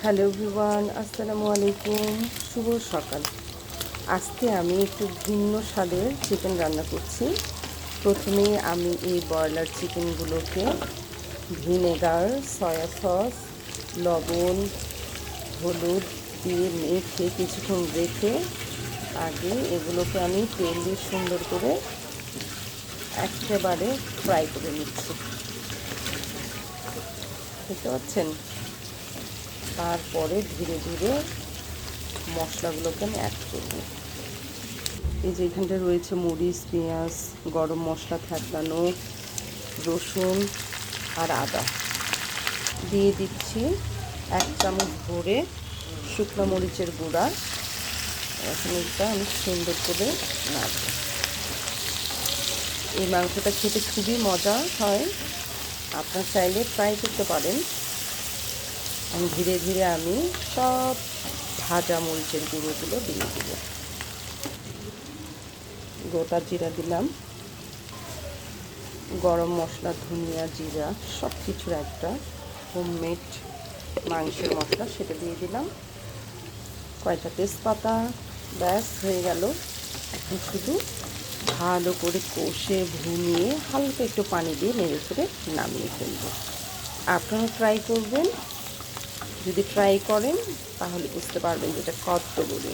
Hello everyone, আসসালামু আলাইকুম। শুভ সকাল। আজকে আমি একটু ভিন্ন স্বাদের চিকেন রান্না করছি। প্রথমেই আমি এই ব্রয়লার চিকেনগুলোকে ভিনেগার, সয়া সস, লবণ, হলুদ দিয়ে মেখে কিছুক্ষণ রেখে আগে এগুলোকে আমি তেল দিয়ে সুন্দর করে একেবারে ফ্রাই করে নিচ্ছি। দেখতে পাচ্ছেন? তারপরে ধীরে ধীরে মশলাগুলোকে আমি অ্যাড করব। এই যে এখানটা রয়েছে মরিচ, পেঁয়াজ, গরম মশলা থেতলানো, রসুন আর আদা। দিয়ে দিচ্ছি 1 চামচ ভরে শুকনো মরিচের গুঁড়া। এখন এটা আমি সুন্দর করে নাড়ব। এই মাংসটা খেতে খুবই মজা হয়, আপনার চাইলে ট্রাই করতে পারেন। ধীরে ধীরে আমি সব ভাজা মরিচের গুঁড়োগুলো দিয়ে দেব। গোটা জিরা দিলাম, গরম মশলা, ধনিয়া, জিরা সব কিছুর একটা হোমমেড মাংসের মশলা, সেটা দিয়ে দিলাম। কয়টা তেজপাতা, ব্যাস হয়ে গেল। এখন শুধু ভালো করে কষে ভুনিয়ে হালকা একটু পানি দিয়ে নেড়ে ফেড়ে নামিয়ে ফেলব। আপনারা ট্রাই করবেন। যদি ট্রাই করেন তাহলে বুঝতে পারবেন যে এটা কত বড়।